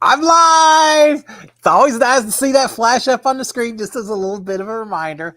I'm live. It's always nice to see that flash up on the screen just as a little bit of a reminder.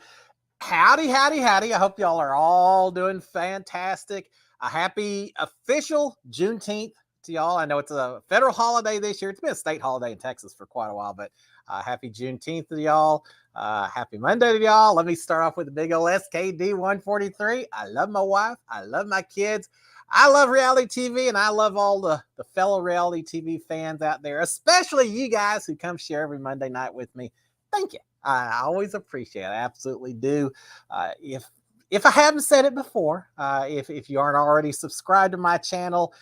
Howdy, howdy, howdy. I hope y'all are all doing fantastic. A happy official Juneteenth to y'all. I know it's a federal holiday this year. It's been a state holiday in Texas for quite a while, but happy Juneteenth to y'all. Happy Monday to y'all. Let me start off with the big old SKD 143. I love my wife. I love my kids. I love reality TV, and I love all the fellow reality TV fans out there, especially you guys who come share every Monday night with me. Thank you. I always appreciate it. I absolutely do. If I haven't said it before, if you aren't already subscribed to my channel,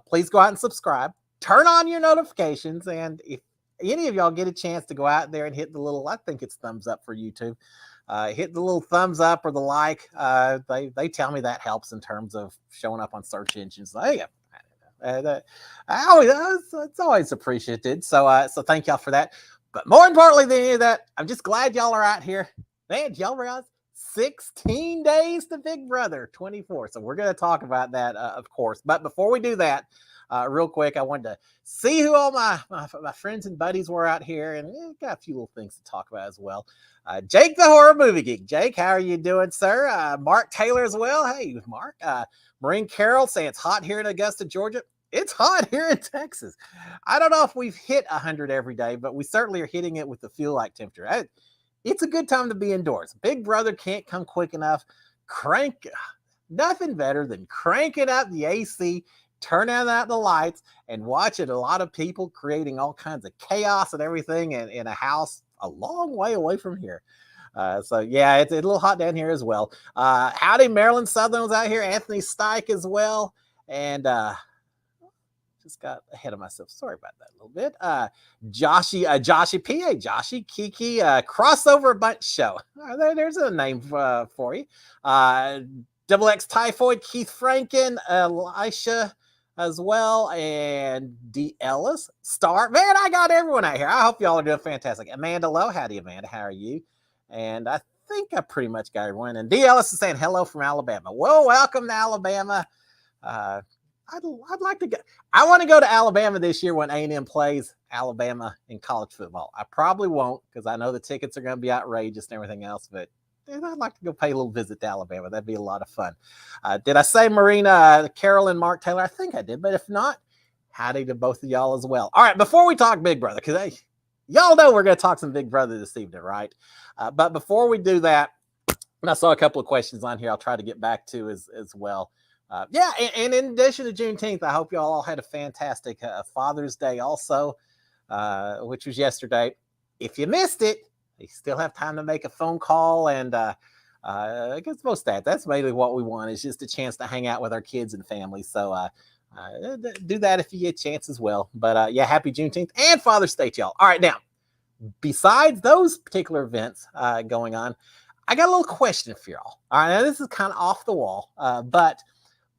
please go out and subscribe. Turn on your notifications, and if any of y'all get a chance to go out there and hit the little, I think it's thumbs up for YouTube, hit the little thumbs up or the like. They tell me that helps in terms of showing up on search engines. It's always appreciated. So thank y'all for that. But more importantly than any of that, I'm just glad y'all are out here. Man, y'all realize 16 days to Big Brother 24. So we're going to talk about that, of course. But before we do that, real quick, I wanted to see who all my friends and buddies were out here, and got a few little things to talk about as well. Jake the Horror Movie Geek. Jake, how are you doing, sir? Mark Taylor as well. Hey, Mark. Maureen Carroll saying it's hot here in Augusta, Georgia. It's hot here in Texas. I don't know if we've hit 100 every day, but we certainly are hitting it with the feel-like temperature. It's a good time to be indoors. Big Brother can't come quick enough. Nothing better than cranking up the AC, turning out the lights, and watching a lot of people creating all kinds of chaos and everything in a house a long way away from here. So yeah, it's a little hot down here as well. Howdy, Maryland Southern was out here. Anthony Stike as well. And just got ahead of myself. Sorry about that a little bit. Joshy PA, Joshy Kiki, Crossover Bunch Show. There's a name for you. Double X Typhoid, Keith Franken, Elisha as well, and D. Ellis, Star. Man, I got everyone out here. I hope y'all are doing fantastic. Amanda Lowe, howdy, Amanda. How are you? And I think I pretty much got everyone. And D. Ellis is saying hello from Alabama. Well, welcome to Alabama. I'd like to go. I want to go to Alabama this year when A&M plays Alabama in college football. I probably won't because I know the tickets are going to be outrageous and everything else, but I'd like to go pay a little visit to Alabama. That'd be a lot of fun. Did I say Marina, Carol, and Mark Taylor? I think I did, but if not, howdy to both of y'all as well. All right, before we talk Big Brother, because y'all know we're going to talk some Big Brother this evening, right? But before we do that, and I saw a couple of questions on here I'll try to get back to as well. And in addition to Juneteenth, I hope y'all all had a fantastic Father's Day also, which was yesterday. If you missed it, you still have time to make a phone call, and I guess most of that's mainly what we want is just a chance to hang out with our kids and family. So do that if you get a chance as well. But happy Juneteenth and Father's Day to y'all. All right, now, besides those particular events going on, I got a little question for y'all. All right, now this is kind of off the wall, but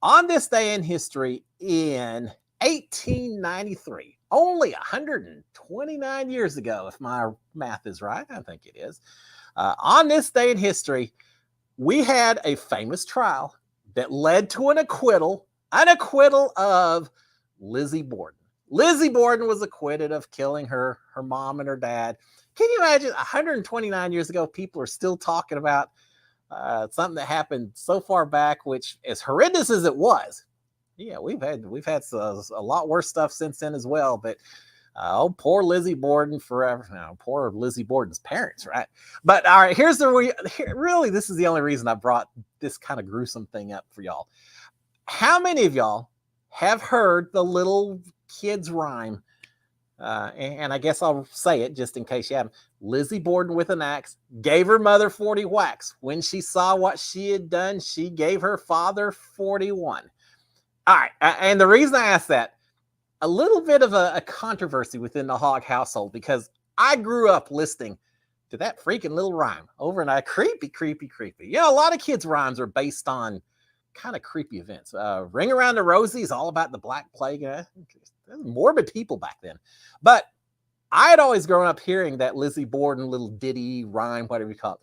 on this day in history in 1893, only 129 years ago, if my math is right, I think it is. On this day in history, we had a famous trial that led to an acquittal of Lizzie Borden. Lizzie Borden was acquitted of killing her mom and her dad. Can you imagine 129 years ago, people are still talking about something that happened so far back, which as horrendous as it was, we've had a lot worse stuff since then as well. But poor Lizzie Borden forever. No, poor Lizzie Borden's parents, right? But all right, really, this is the only reason I brought this kind of gruesome thing up for y'all. How many of y'all have heard the little kids rhyme? And I guess I'll say it just in case you haven't. Lizzie Borden with an axe gave her mother 40 whacks. When she saw what she had done, she gave her father 41. All right. And the reason I asked that, a little bit of a controversy within the Hog household, because I grew up listening to that freaking little rhyme over and creepy. A lot of kids' rhymes are based on kind of creepy events. Ring Around the Rosie is all about the Black Plague. Morbid people back then. But I had always grown up hearing that Lizzie Borden little ditty rhyme, whatever you call it.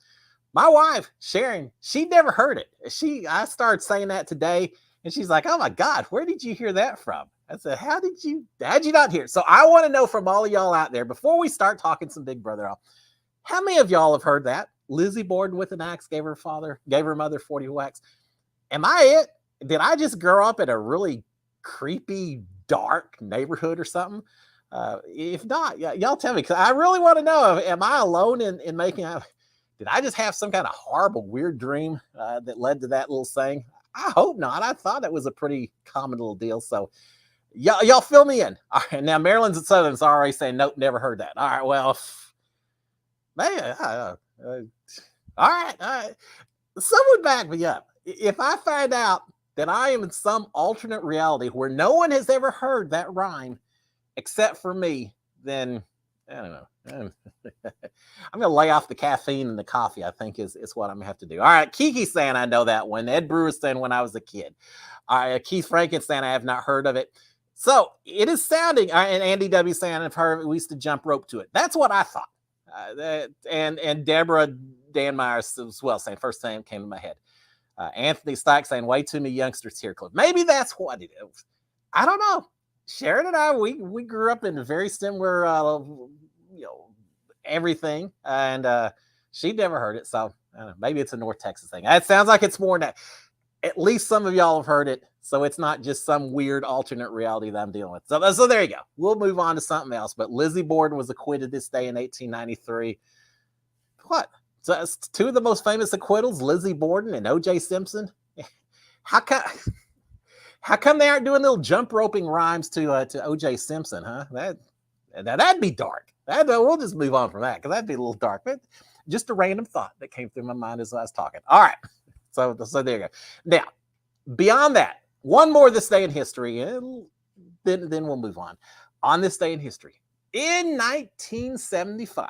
My wife, Sharon, she'd never heard it. I started saying that today, And she's like, oh my God, where did you hear that from? I said, how'd you not hear it? So I want to know from all of y'all out there, before we start talking some Big Brother off, how many of y'all have heard that? Lizzie Borden with an axe gave her mother 40 whacks. Am I it? Did I just grow up in a really creepy, dark neighborhood or something? If not, y'all tell me, because I really want to know, am I alone in making out? Did I just have some kind of horrible, weird dream that led to that little saying? I hope not. I thought it was a pretty common little deal. So y'all fill me in. All right, now Maryland's and Southern's already saying, nope, never heard that. All right, well, man, all right. Someone back me up. If I find out that I am in some alternate reality where no one has ever heard that rhyme except for me, then I don't know. I'm going to lay off the caffeine and the coffee, I think is what I'm going to have to do. All right, Kiki's saying I know that one. Ed Brewer's saying when I was a kid. All right, Keith Franken's saying I have not heard of it. So it is sounding, and Andy W saying I've heard, we used to jump rope to it. That's what I thought. And Deborah Dan Myers as well saying, first thing came to my head. Anthony Stike saying, way too many youngsters here, Cliff. Maybe that's what it is. I don't know. Sharon and I, we grew up in very similar, everything, and she'd never heard it. So I don't know, maybe it's a North Texas thing. It sounds like it's more than that. At least some of y'all have heard it, so it's not just some weird alternate reality that I'm dealing with. So there you go. We'll move on to something else. But Lizzie Borden was acquitted this day in 1893. What? So it's two of the most famous acquittals, Lizzie Borden and O.J. Simpson. How come they aren't doing little jump roping rhymes to O.J. Simpson, huh? That'd be dark. We'll just move on from that because that'd be a little dark. But just a random thought that came through my mind as I was talking. All right. So there you go. Now, beyond that, one more this day in history, and then we'll move on. On this day in history, in 1975,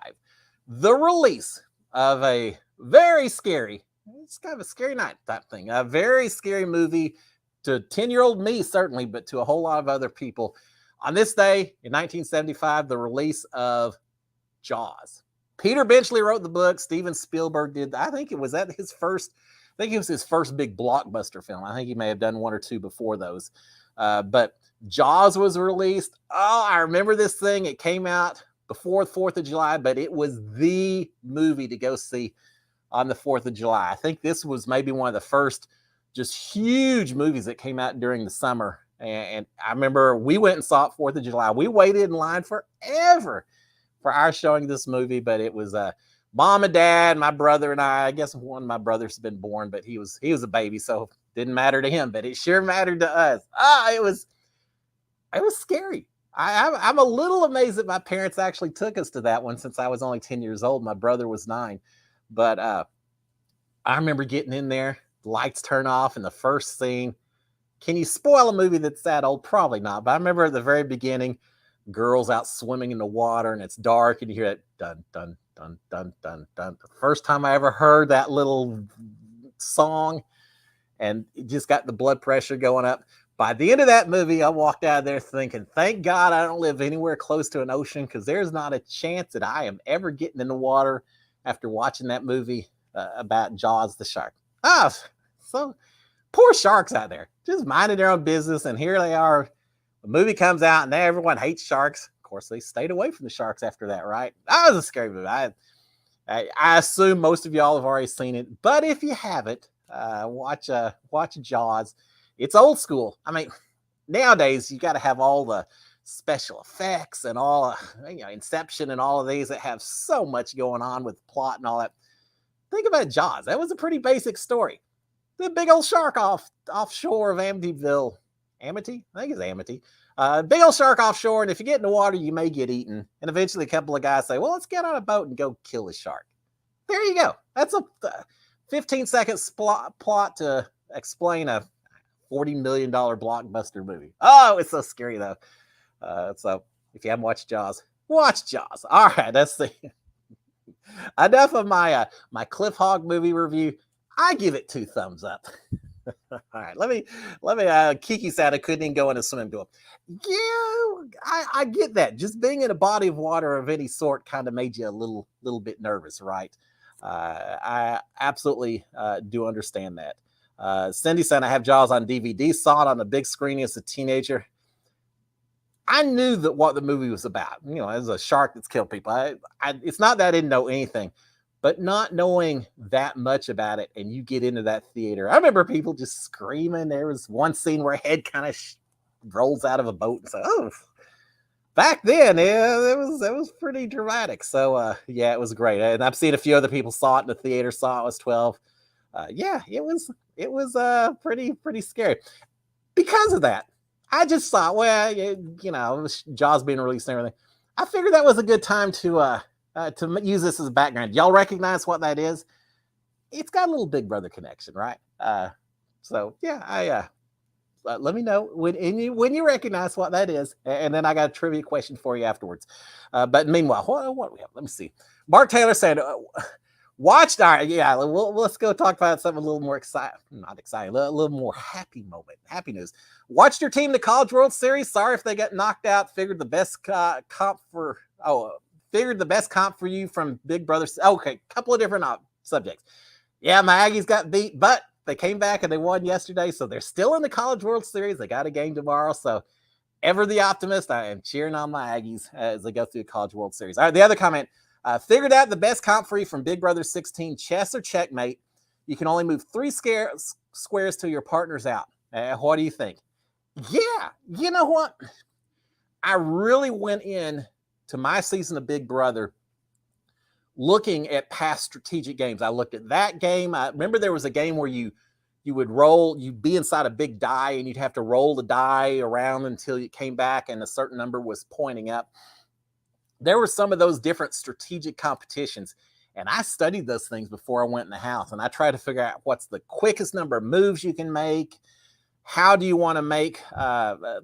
the release of a very scary, it's kind of a scary night type thing, a very scary movie to 10-year-old me, certainly, but to a whole lot of other people. On this day in 1975, the release of Jaws. Peter Benchley wrote the book. Steven Spielberg did. I think it was his first big blockbuster film. I think he may have done one or two before those. But Jaws was released. Oh, I remember this thing. It came out before the 4th of July, but it was the movie to go see on the 4th of July. I think this was maybe one of the first just huge movies that came out during the summer. And I remember we went and saw it 4th of July. We waited in line forever for our showing this movie, but it was Mom and Dad, my brother and I guess one of my brothers has been born, but he was a baby, so it didn't matter to him, but it sure mattered to us. It was scary. I'm a little amazed that my parents actually took us to that one since I was only 10 years old. My brother was 9. But I remember getting in there, the lights turn off, and the first scene. Can you spoil a movie that's that old? Probably not. But I remember at the very beginning, girls out swimming in the water, and it's dark, and you hear that dun, dun, dun, dun, dun, dun. The first time I ever heard that little song, and it just got the blood pressure going up. By the end of that movie, I walked out of there thinking, thank God I don't live anywhere close to an ocean, because there's not a chance that I am ever getting in the water after watching that movie about Jaws the shark. So poor sharks out there, just minding their own business, and here they are. The movie comes out, and everyone hates sharks. Of course, they stayed away from the sharks after that, right? That was a scary movie. I assume most of y'all have already seen it, but if you haven't, watch Jaws. It's old school. I mean, nowadays you got to have all the special effects and all, Inception and all of these that have so much going on with plot and all that. Think about Jaws. That was a pretty basic story. The big old shark offshore of Amityville. Amity? I think it's Amity. Big old shark offshore, and if you get in the water, you may get eaten. And eventually a couple of guys say, well, let's get on a boat and go kill the shark. There you go. That's a 15-second plot to explain a $40 million blockbuster movie. Oh, it's so scary, though. So if you haven't watched Jaws, watch Jaws. All right, that's the enough of my Cliff Hog movie review. I give it 2 thumbs up. All right, let me. Kiki said I couldn't even go in a swimming pool. Yeah, I get that. Just being in a body of water of any sort kind of made you a little bit nervous, right? I absolutely do understand that. Cindy said, I have Jaws on DVD, saw it on the big screen as a teenager. I knew that what the movie was about. You know, as a shark that's killed people. It's not that I didn't know anything, but not knowing that much about it, and you get into that theater. I remember people just screaming. There was one scene where a head kind of rolls out of a boat, and so, oh, back then, yeah, it was pretty dramatic. So, yeah, it was great. And I've seen a few other people saw it in the theater. Saw it, was 12. Yeah, it was pretty scary because of that. I just thought, well, you know, Jaws being released and everything. I figured that was a good time to use this as a background. Y'all recognize what that is? It's got a little Big Brother connection, right? So yeah, let me know when you recognize what that is, and then I got a trivia question for you afterwards. But meanwhile, what do we have? Let me see. Mark Taylor said, watched our, yeah, let's go talk about something a little more exciting, not exciting, a little more happy moment, happy news. Watched your team the College World Series. Sorry if they got knocked out. Figured the best comp for you from Big Brother. Okay, couple of different subjects. Yeah, my Aggies got beat, but they came back and they won yesterday, so they're still in the College World Series. They got a game tomorrow, so ever the optimist. I am cheering on my Aggies as they go through the College World Series. All right, the other comment. Figured out the best comp for you from Big Brother 16, chess or checkmate. You can only move 3 squares till your partner's out. What do you think? Yeah, you know what? I really went in to my season of Big Brother looking at past strategic games. I looked at that game. I remember there was a game where you would roll, you'd be inside a big die, and you'd have to roll the die around until you came back and a certain number was pointing up. There were some of those different strategic competitions, and I studied those things before I went in the house, and I tried to figure out what's the quickest number of moves you can make. How do you want to make,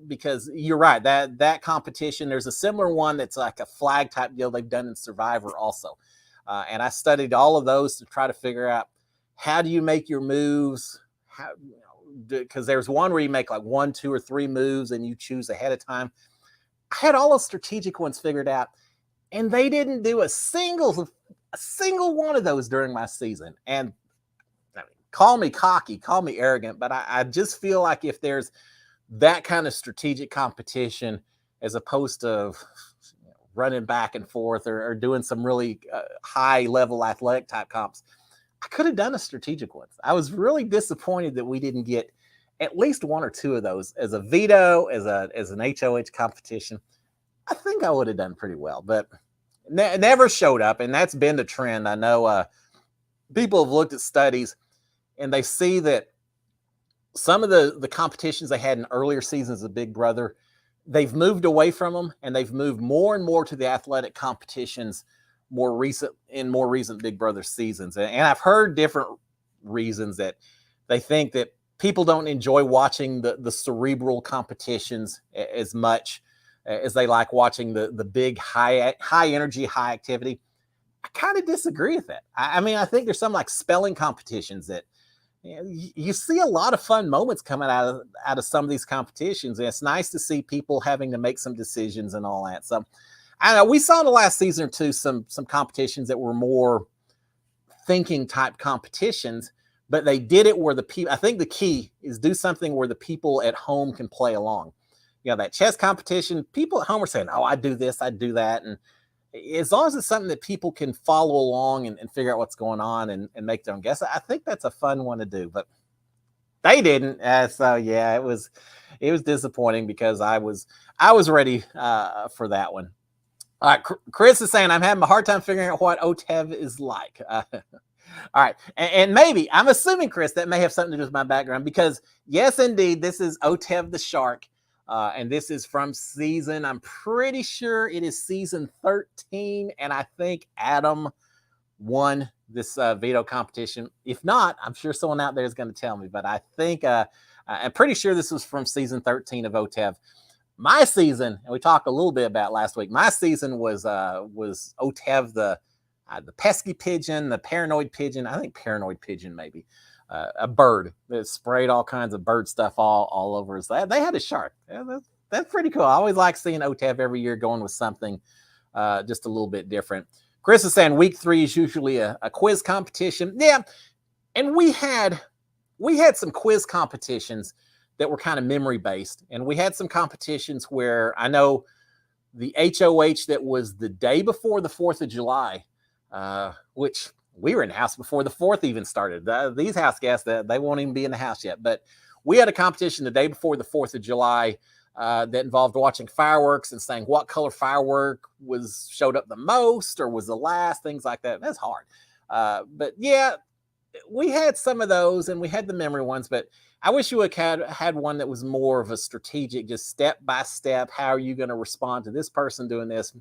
because you're right, that competition, there's a similar one that's like a flag type deal they've done in Survivor also. And I studied all of those to try to figure out how do you make your moves, because there's one where you make like 1, 2, or 3 moves and you choose ahead of time. I had all those strategic ones figured out, and they didn't do a single one of those during my season. And I mean, call me cocky, call me arrogant, but I just feel like if there's that kind of strategic competition, as opposed to running back and forth or doing some really high level athletic type comps, I could have done a strategic one. I was really disappointed that we didn't get at least 1 or 2 of those as a veto, as an HOH competition. I think I would have done pretty well, but never showed up, and that's been the trend. I know people have looked at studies, and they see that some of the competitions they had in earlier seasons of Big Brother, they've moved away from them, and they've moved more and more to the athletic competitions more recent Big Brother seasons. And I've heard different reasons that they think that people don't enjoy watching the cerebral competitions as much as they like watching the big high energy, high activity. I kind of disagree with that. I mean, I think there's some like spelling competitions that you see a lot of fun moments coming out of some of these competitions, and it's nice to see people having to make some decisions and all that. So I know we saw in the last season or two some competitions that were more thinking type competitions, but they did it where the people, I think the key is do something where the people at home can play along. You know, that chess competition, people at home are saying, oh, I do this, I do that. And as long as it's something that people can follow along and figure out what's going on and make their own guess, I think that's a fun one to do. But they didn't. So yeah, it was disappointing because I was ready for that one. All right, Chris is saying, I'm having a hard time figuring out what Otev is like. All right. And maybe, I'm assuming, Chris, that may have something to do with my background, because yes, indeed, this is Otev the Shark. And this is from season, I'm pretty sure it is season 13. And I think Adam won this veto competition. If not, I'm sure someone out there is going to tell me. But I think, I'm pretty sure this was from season 13 of Otev. My season, and we talked a little bit about last week, my season was Otev the pesky pigeon, the paranoid pigeon. I think paranoid pigeon maybe. A bird that sprayed all kinds of bird stuff all over us. They had a shark. Yeah, that's pretty cool. I always like seeing Otev every year going with something just a little bit different. Chris is saying week 3 is usually a quiz competition. Yeah, and we had we had some quiz competitions that were kind of memory based, and we had some competitions where I know the HOH that was the day before the 4th of July, which we were in the house before the 4th even started. These house guests, they won't even be in the house yet. But we had a competition the day before the 4th of July that involved watching fireworks and saying what color firework showed up the most or was the last, things like that. That's hard. But yeah, we had some of those and we had the memory ones, but I wish you had one that was more of a strategic, just step by step. How are you going to respond to this person doing this?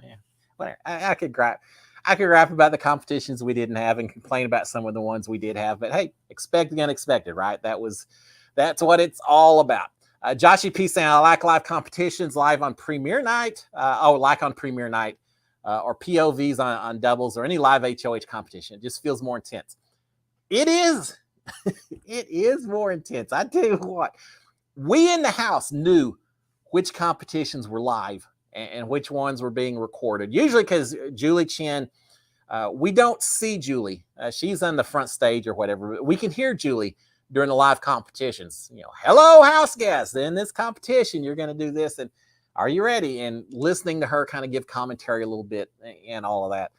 Yeah, whatever. I could gripe about the competitions we didn't have and complain about some of the ones we did have. But hey, expect the unexpected, right? That's what it's all about. Joshy P saying, I like live competitions live on premiere night. Like on premiere night or POVs on doubles or any live HOH competition. It just feels more intense. It is. It is more intense. I tell you what, we in the house knew which competitions were live and which ones were being recorded. Usually because Julie Chen, we don't see Julie. She's on the front stage or whatever. We can hear Julie during the live competitions. Hello, house guests. In this competition, you're going to do this. And are you ready? And listening to her kind of give commentary a little bit and all of that.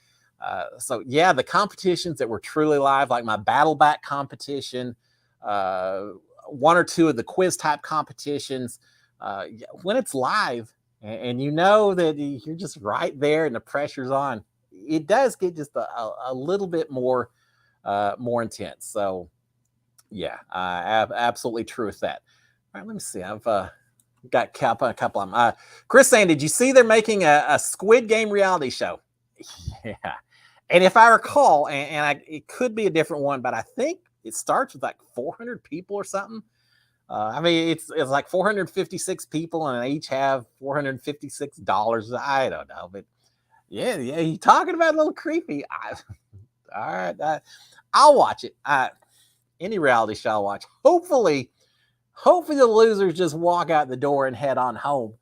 So yeah, the competitions that were truly live, like my battle back competition, one or two of the quiz type competitions, when it's live and you know that you're just right there and the pressure's on, it does get just a little bit more intense. So yeah, absolutely true with that. All right, let me see. I've got a couple of them. Chris saying, did you see they're making a Squid Game reality show? Yeah. And if I recall, it could be a different one, but I think it starts with like 400 people or something. I mean, it's like 456 people, and they each have $456. I don't know, but yeah, you talking about a little creepy. All right, I'll watch it. Any reality show I'll watch. Hopefully the losers just walk out the door and head on home,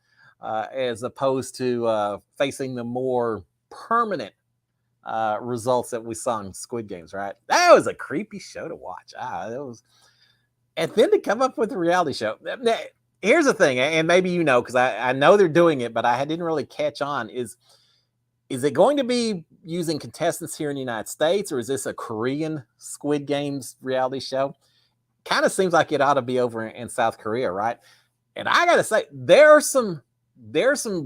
as opposed to facing the more permanent results that we saw in Squid Games, right? That was a creepy show to watch. And then to come up with a reality show. Now, here's the thing, and maybe because I know they're doing it, but I didn't really catch on. Is it going to be using contestants here in the United States, or is this a Korean Squid Games reality show? Kind of seems like it ought to be over in South Korea, right? And I gotta say, there are some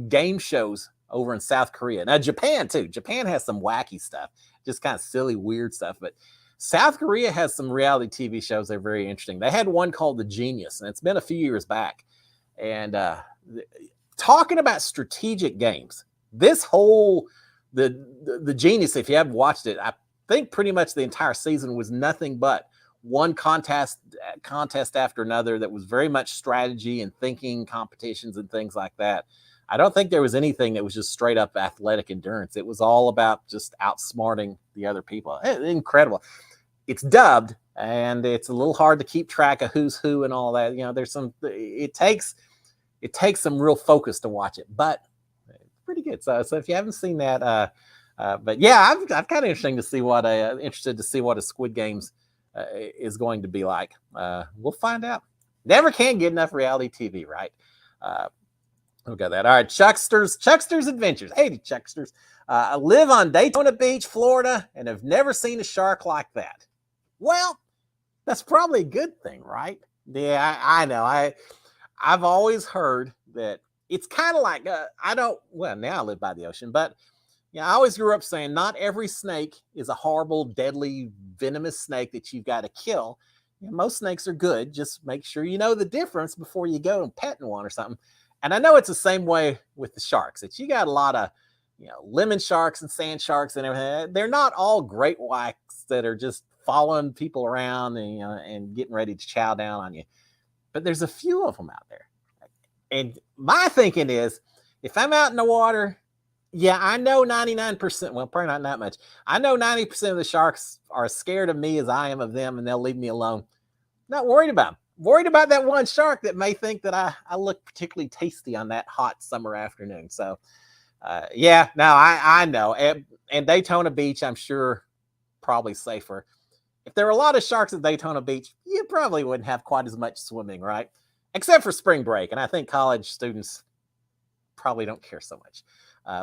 game shows over in South Korea. Now, Japan too. Japan has some wacky stuff, just kind of silly, weird stuff. But South Korea has some reality TV shows that are very interesting. They had one called The Genius, and it's been a few years back. And talking about strategic games, this whole the Genius, if you haven't watched it, I think pretty much the entire season was nothing but one contest after another that was very much strategy and thinking competitions and things like that. I don't think there was anything that was just straight up athletic endurance. It was all about just outsmarting the other people. Incredible. It's dubbed, and it's a little hard to keep track of who's who and all that. It takes some real focus to watch it, but it's pretty good. So if you haven't seen that, but yeah, I'm kind of interested to see what a Squid Games is going to be like. We'll find out. Never can get enough reality TV, right? Look at that. All right, Chuckster's Adventures. Hey, Chucksters. I live on Daytona Beach, Florida, and have never seen a shark like that. Well, that's probably a good thing, right? Yeah, I know. I've always heard that it's kind of like, now I live by the ocean, but I always grew up saying not every snake is a horrible, deadly, venomous snake that you've got to kill. Most snakes are good. Just make sure you know the difference before you go and petting one or something. And I know it's the same way with the sharks, that you got a lot of, lemon sharks and sand sharks and everything. They're not all great whites that are just following people around and getting ready to chow down on you. But there's a few of them out there. And my thinking is, if I'm out in the water, I know 99%, well, probably not that much. I know 90% of the sharks are as scared of me as I am of them, and they'll leave me alone. Not worried about them. Worried about that one shark that may think that I look particularly tasty on that hot summer afternoon. So, I know. And Daytona Beach, I'm sure, probably safer. if there were a lot of sharks at Daytona Beach, you probably wouldn't have quite as much swimming, right? Except for spring break. And I think college students probably don't care so much.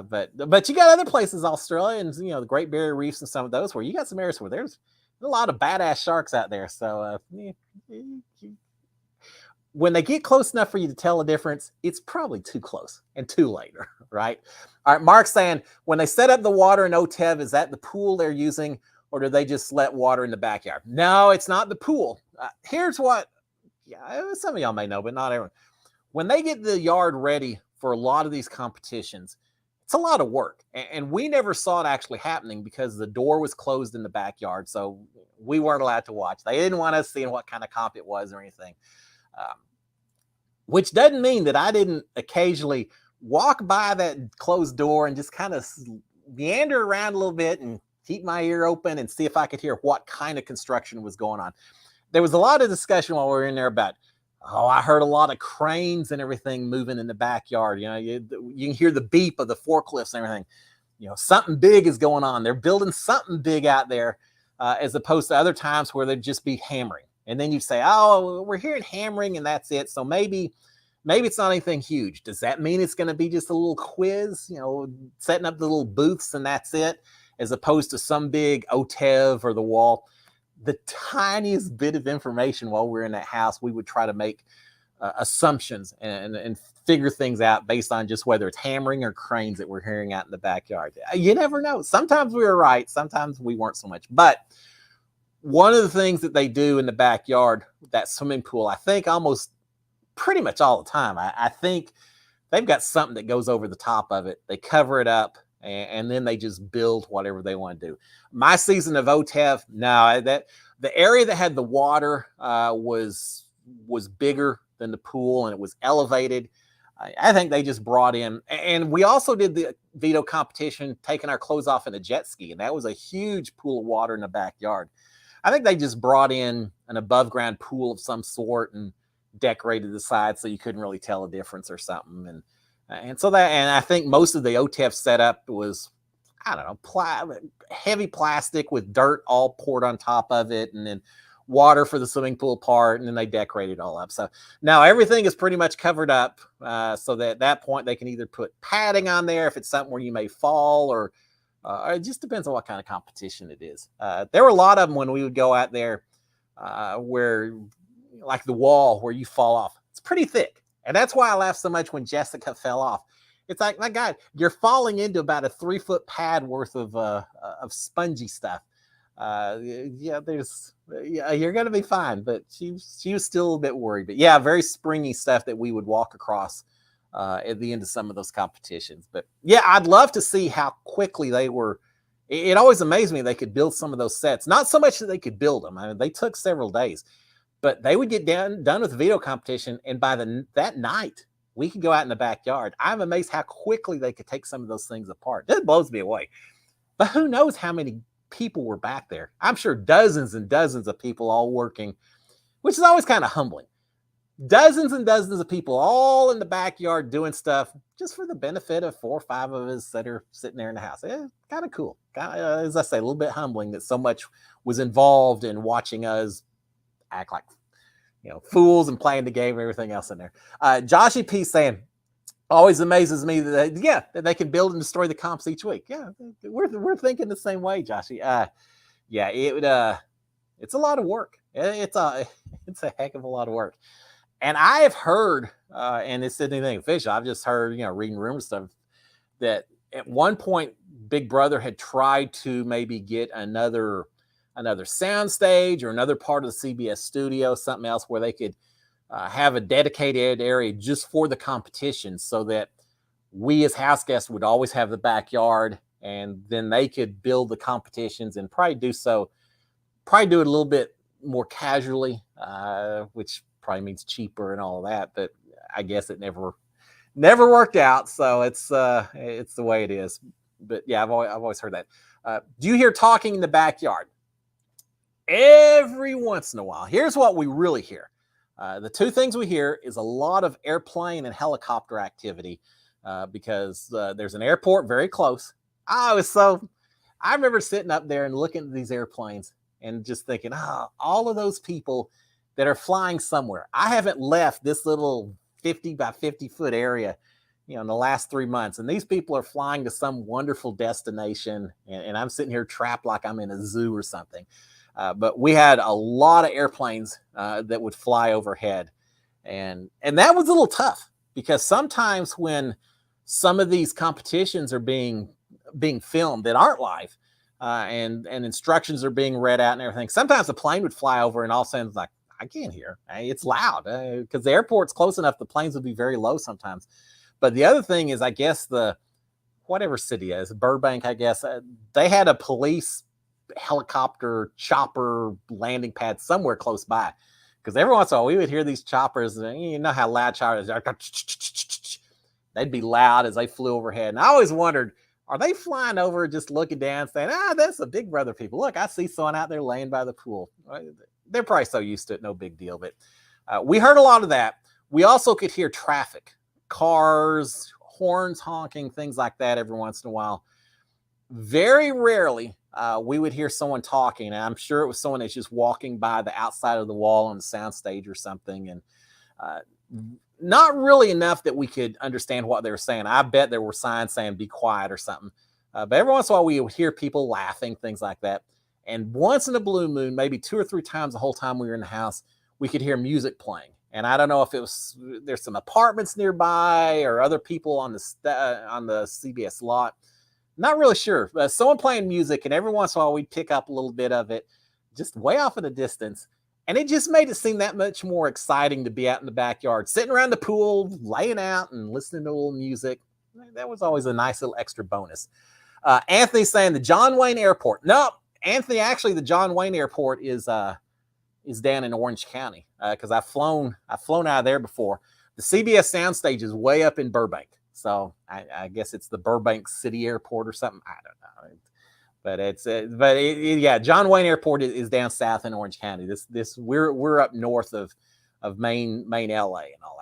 But you got other places, Australia and the Great Barrier Reefs and some of those where you got some areas where there's a lot of badass sharks out there. So when they get close enough for you to tell a difference, it's probably too close and too late, right? All right, Mark's saying when they set up the water in Otev, is that the pool they're using, or do they just let water in the backyard? No, it's not the pool. Here's what, some of y'all may know, but not everyone. When they get the yard ready for a lot of these competitions, it's a lot of work. And we never saw it actually happening because the door was closed in the backyard. So we weren't allowed to watch. They didn't want us seeing what kind of comp it was or anything. Which doesn't mean that I didn't occasionally walk by that closed door and just kind of meander around a little bit and keep my ear open and see if I could hear what kind of construction was going on. There was a lot of discussion while we were in there about, I heard a lot of cranes and everything moving in the backyard. You can hear the beep of the forklifts and everything. Something big is going on. They're building something big out there, as opposed to other times where they'd just be hammering. And then you say, we're hearing hammering and that's it. So maybe it's not anything huge. Does that mean it's going to be just a little quiz, setting up the little booths and that's it, as opposed to some big Otev or the wall? The tiniest bit of information while we're in that house, we would try to make assumptions and figure things out based on just whether it's hammering or cranes that we're hearing out in the backyard. You never know. Sometimes we were right. Sometimes we weren't so much. But one of the things that they do in the backyard, that swimming pool, I think almost pretty much all the time, I think they've got something that goes over the top of it. They cover it up and then they just build whatever they want to do. My season of Otev, no, that the area that had the water was bigger than the pool and it was elevated. I think they just brought in, and we also did the veto competition, taking our clothes off in a jet ski, and that was a huge pool of water in the backyard. I think they just brought in an above ground pool of some sort and decorated the side so you couldn't really tell a difference or something. And I think most of the Otev setup was, I don't know, heavy plastic with dirt all poured on top of it, and then water for the swimming pool part, and then they decorate it all up. So now everything is pretty much covered up, so that at that point they can either put padding on there if it's something where you may fall, or it just depends on what kind of competition it is. There were a lot of them when we would go out there where, like the wall where you fall off, it's pretty thick. And that's why I laughed so much when Jessica fell off. It's like, my God, you're falling into about a 3-foot pad worth of spongy stuff. You're going to be fine. But she was still a bit worried. But yeah, very springy stuff that we would walk across at the end of some of those competitions. But yeah, I'd love to see how quickly they were. It always amazed me they could build some of those sets. Not so much that they could build them. I mean, they took several days. But they would get done with the veto competition, and by that night, we could go out in the backyard. I'm amazed how quickly they could take some of those things apart. That blows me away. But who knows how many people were back there? I'm sure dozens and dozens of people all working, which is always kind of humbling. Dozens and dozens of people all in the backyard doing stuff just for the benefit of 4 or 5 of us that are sitting there in the house. Kind of cool. As I say, a little bit humbling that so much was involved in watching us act like fools and playing the game and everything else in there. Joshy P saying, always amazes me that they can build and destroy the comps each week. Yeah, we're thinking the same way, Joshy. It's a lot of work. It's a heck of a lot of work. And I have heard, and it's anything official, I've just heard, reading rumors stuff, that at one point Big Brother had tried to maybe get another sound stage or another part of the CBS studio, something else where they could have a dedicated area just for the competition, so that we as house guests would always have the backyard, and then they could build the competitions and probably do it a little bit more casually, which probably means cheaper and all of that. But I guess it never worked out. So it's the way it is. But yeah, I've always heard that. Do you hear talking in the backyard? Every once in a while. Here's what we really hear. The two things we hear is a lot of airplane and helicopter activity, because there's an airport very close. I remember sitting up there and looking at these airplanes, and just thinking, oh, all of those people that are flying somewhere. I haven't left this little 50 by 50-foot area, in the last 3 months. And these people are flying to some wonderful destination. And I'm sitting here trapped like I'm in a zoo or something. But we had a lot of airplanes that would fly overhead. And that was a little tough because sometimes when some of these competitions are being filmed that aren't live, and instructions are being read out and everything, sometimes the plane would fly over and all of a sudden it's like, I can't hear. It's loud because the airport's close enough. The planes would be very low sometimes. But the other thing is, I guess whatever city is Burbank, I guess they had a police helicopter chopper landing pad somewhere close by. Because every once in a while we would hear these choppers, and you know how loud choppers are. They'd be loud as they flew overhead. And I always wondered, are they flying over just looking down saying, that's the Big Brother people. Look, I see someone out there laying by the pool. They're probably so used to it, no big deal. But we heard a lot of that. We also could hear traffic, cars, horns honking, things like that every once in a while. Very rarely we would hear someone talking. And I'm sure it was someone that's just walking by the outside of the wall on the soundstage or something. And not really enough that we could understand what they were saying. I bet there were signs saying be quiet or something. But every once in a while we would hear people laughing, things like that. And once in a blue moon, maybe 2 or 3 times the whole time we were in the house, we could hear music playing. And I don't know if there's some apartments nearby or other people on the CBS lot. Not really sure. Someone playing music, and every once in a while we'd pick up a little bit of it, just way off in the distance. And it just made it seem that much more exciting to be out in the backyard, sitting around the pool, laying out and listening to a little music. That was always a nice little extra bonus. Anthony's saying the John Wayne Airport. No, Anthony, actually the John Wayne Airport is down in Orange County because I've flown out of there before. The CBS soundstage is way up in Burbank. So I guess it's the Burbank City Airport or something. I don't know. But yeah, John Wayne Airport is down south in Orange County. We're up north of Main LA and all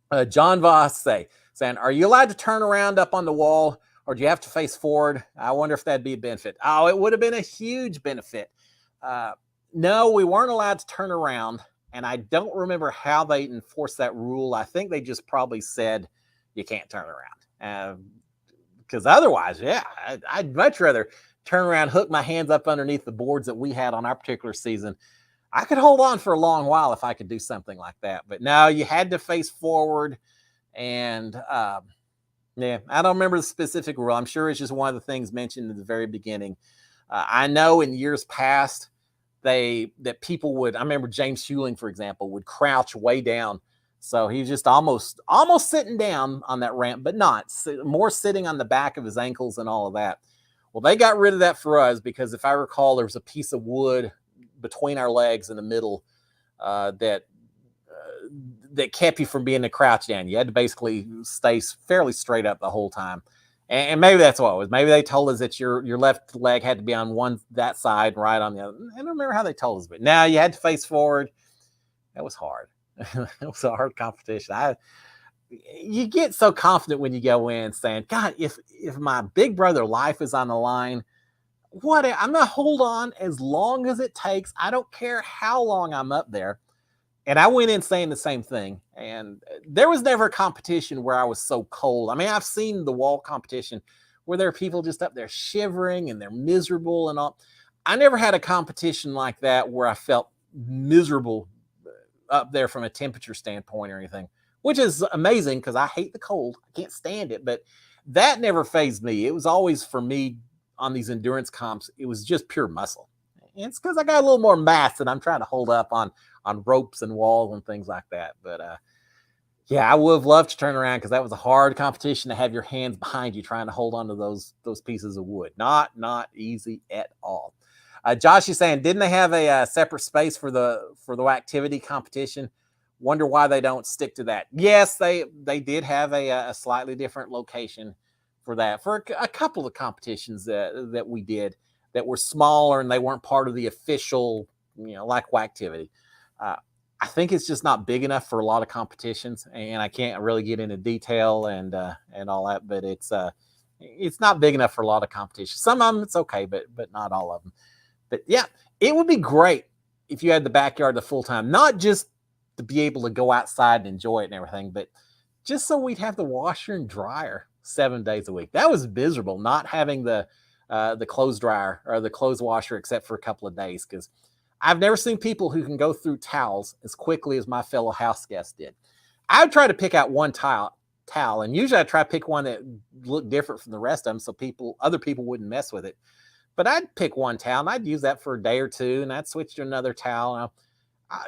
that. John Voss saying, are you allowed to turn around up on the wall, or do you have to face forward? I wonder if that'd be a benefit. Oh, it would have been a huge benefit. No, we weren't allowed to turn around, and I don't remember how they enforced that rule. I think they just probably said you can't turn around. Because otherwise, yeah, I'd much rather turn around, hook my hands up underneath the boards that we had on our particular season. I could hold on for a long while if I could do something like that. But no, you had to face forward. And yeah, I don't remember the specific rule. I'm sure it's just one of the things mentioned at the very beginning. I know in years past that people would, I remember James Hewling, for example, would crouch way down. So he was just almost sitting down on that ramp, but not more sitting on the back of his ankles and all of that. Well, they got rid of that for us because if I recall, there was a piece of wood between our legs in the middle that kept you from being to crouch down. You had to basically stay fairly straight up the whole time. And maybe that's what it was. Maybe they told us that your left leg had to be on that side, right on the other. I don't remember how they told us, but now you had to face forward. That was hard. It was a hard competition. You get so confident when you go in saying, God, if my Big Brother life is on the line, I'm going to hold on as long as it takes. I don't care how long I'm up there. And I went in saying the same thing. And there was never a competition where I was so cold. I mean, I've seen the wall competition where there are people just up there shivering and they're miserable and all. I never had a competition like that where I felt miserable up there from a temperature standpoint or anything, which is amazing because I hate the cold. I can't stand it. But that never fazed me. It was always, for me, on these endurance comps, it was just pure muscle. And it's because I got a little more mass that I'm trying to hold up on ropes and walls and things like that. But yeah, I would have loved to turn around because that was a hard competition to have your hands behind you trying to hold onto those pieces of wood. Not easy at all. Josh is saying, didn't they have a separate space for the activity competition? Wonder why they don't stick to that. Yes, they did have a slightly different location for that, for a couple of competitions that we did that were smaller and they weren't part of the official, like activity. I think it's just not big enough for a lot of competitions, and I can't really get into detail and all that, but it's not big enough for a lot of competitions. Some of them it's okay, but not all of them. But yeah, it would be great if you had the backyard the full time, not just to be able to go outside and enjoy it and everything, but just so we'd have the washer and dryer 7 days a week. That was miserable not having the clothes dryer or the clothes washer except for a couple of days, because I've never seen people who can go through towels as quickly as my fellow house guests did. I would try to pick out one towel, and usually I try to pick one that looked different from the rest of them so other people wouldn't mess with it. But I'd pick one towel and I'd use that for a day or two, and I'd switch to another towel. Now,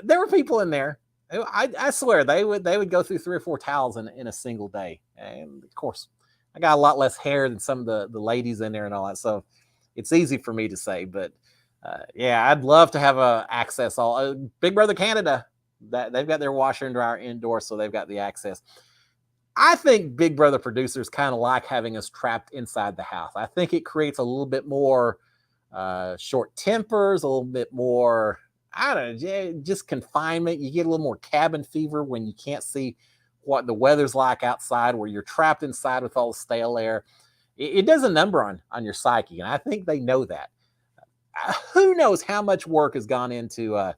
there were people in there. I swear they would go through 3 or 4 towels in a single day. And of course, I got a lot less hair than some of the ladies in there and all that, so it's easy for me to say. But yeah, I'd love to have access. Big Brother Canada, that they've got their washer and dryer indoors, so they've got the access. I think Big Brother producers kind of like having us trapped inside the house. I think it creates a little bit more short tempers, a little bit more, I don't know, just confinement. You get a little more cabin fever when you can't see what the weather's like outside, where you're trapped inside with all the stale air. It does a number on your psyche, and I think they know that. Who knows how much work has gone into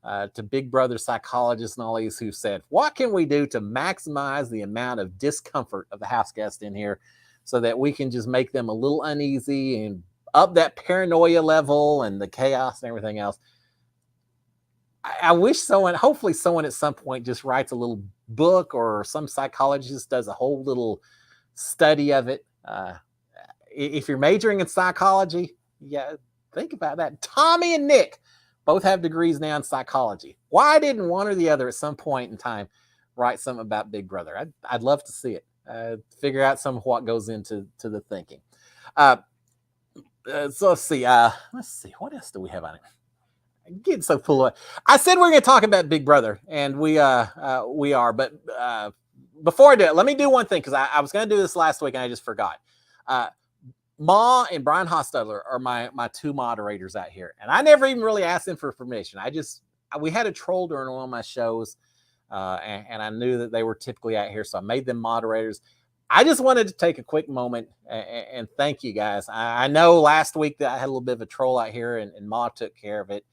to Big Brother psychologists and all these who said, what can we do to maximize the amount of discomfort of the house guest in here so that we can just make them a little uneasy and up that paranoia level and the chaos and everything else. I wish hopefully someone at some point just writes a little book, or some psychologist does a whole little study of it. If you're majoring in psychology, yeah, think about that. Tommy and Nick both have degrees now in psychology. Why didn't one or the other at some point in time write something about Big Brother? I'd love to see it. Figure out some of what goes into the thinking. So let's see. What else do we have on it? I'm getting so full of it. I said we're going to talk about Big Brother, and we are. But before I do it, let me do one thing, because I was going to do this last week and I just forgot. Ma and Brian Hostetler are my 2 moderators out here, and I never even really asked them for permission. We had a troll during one of my shows, and I knew that they were typically out here, so I made them moderators. I just wanted to take a quick moment and thank you guys. I know last week that I had a little bit of a troll out here, and Ma took care of it.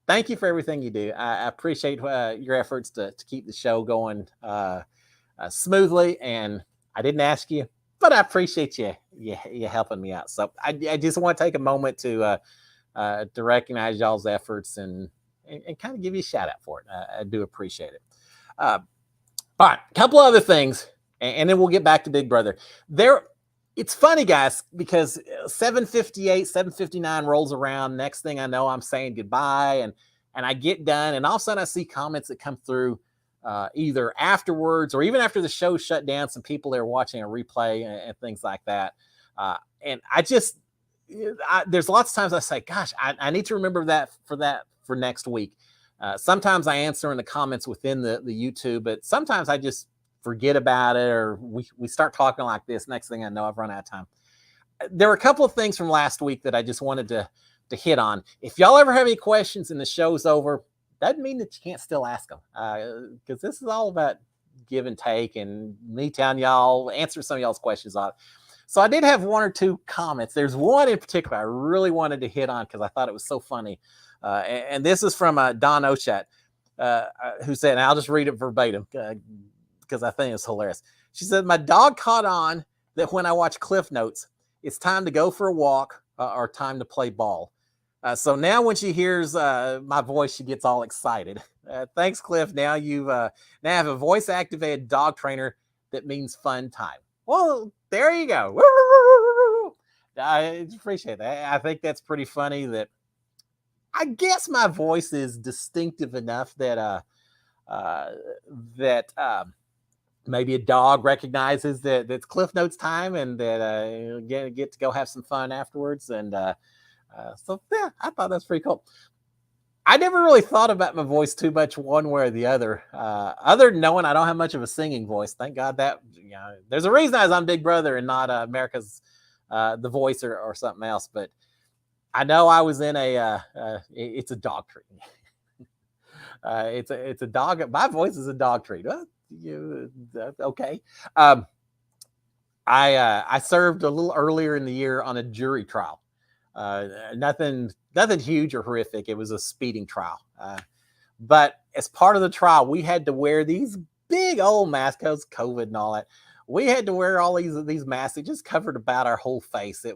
Thank you for everything you do. I appreciate your efforts to keep the show going smoothly, and I didn't ask you, but I appreciate you helping me out. So I just want to take a moment to recognize y'all's efforts and kind of give you a shout out for it. I do appreciate it. All right, a couple other things, and then we'll get back to Big Brother. It's funny, guys, because 7:58, 7:59 rolls around. Next thing I know, I'm saying goodbye, and I get done, and all of a sudden I see comments that come through either afterwards or even after the show shut down. Some people there watching a replay and things like that. And there's lots of times I say, gosh, I need to remember that for next week. Sometimes I answer in the comments within the YouTube, but sometimes I just forget about it, or we start talking like this. Next thing I know, I've run out of time. There were a couple of things from last week that I just wanted to hit on. If y'all ever have any questions and the show's over, doesn't mean that you can't still ask them, because this is all about give and take, and me telling y'all, answer some of y'all's questions on it. So I did have 1 or 2 comments. There's one in particular I really wanted to hit on because I thought it was so funny. And this is from Don Ochat, who said, and I'll just read it verbatim because I think it's hilarious. She said, my dog caught on that when I watch Cliff Notes, it's time to go for a walk or time to play ball. So now when she hears my voice, she gets all excited. Thanks, Cliff. Now you now have a voice-activated dog trainer that means fun time. Well, there you go. I appreciate that. I think that's pretty funny that I guess my voice is distinctive enough that maybe a dog recognizes that it's Cliff Notes time, and that get to go have some fun afterwards. And so yeah, I thought that's pretty cool. I never really thought about my voice too much one way or the other, other than knowing I don't have much of a singing voice. Thank God that, there's a reason I was on Big Brother and not America's The Voice or something else. But I know I was in it's a dog treat. It's a dog. My voice is a dog treat. Okay. I served a little earlier in the year on a jury trial. Nothing nothing huge or horrific. It was a speeding trial. But as part of the trial, we had to wear these big old masks because COVID and all that. We had to wear all these masks. It just covered about our whole face.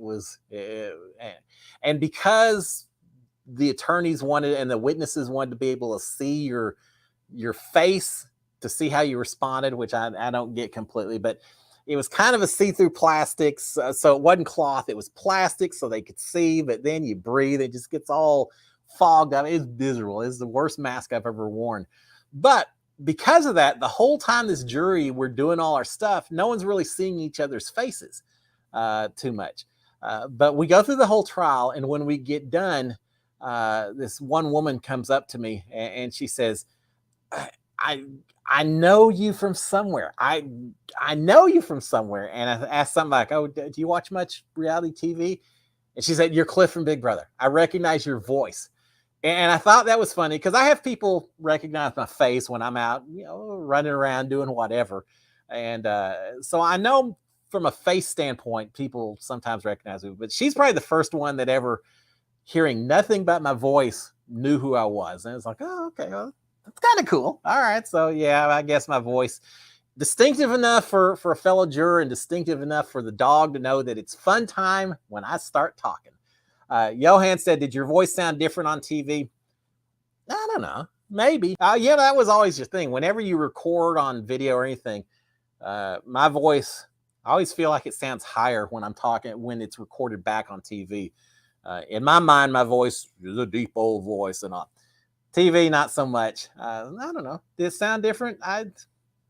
And because the attorneys wanted and the witnesses wanted to be able to see your face to see how you responded, which I don't get completely, but it was kind of a see-through plastics. So it wasn't cloth, it was plastic so they could see, but then you breathe, it just gets all fogged up. It's miserable. It's the worst mask I've ever worn. But because of that, the whole time this jury, we're doing all our stuff, no one's really seeing each other's faces too much. But we go through the whole trial, and when we get done, this one woman comes up to me and she says, I know you from somewhere. I know you from somewhere. And I asked something like, oh, do you watch much reality TV? And she said, you're Cliff from Big Brother. I recognize your voice. And I thought that was funny because I have people recognize my face when I'm out, running around doing whatever. And so I know from a face standpoint, people sometimes recognize me, but she's probably the first one that ever, hearing nothing but my voice, knew who I was. And it's like, oh, okay, well, that's kind of cool. All right. So yeah, I guess my voice, distinctive enough for a fellow juror and distinctive enough for the dog to know that it's fun time when I start talking. Johan said, did your voice sound different on TV? I don't know. Maybe. Yeah, that was always your thing. Whenever you record on video or anything, my voice, I always feel like it sounds higher when I'm talking, when it's recorded back on TV. In my mind, my voice is a deep old voice, and on TV, not so much. I don't know. Did it sound different?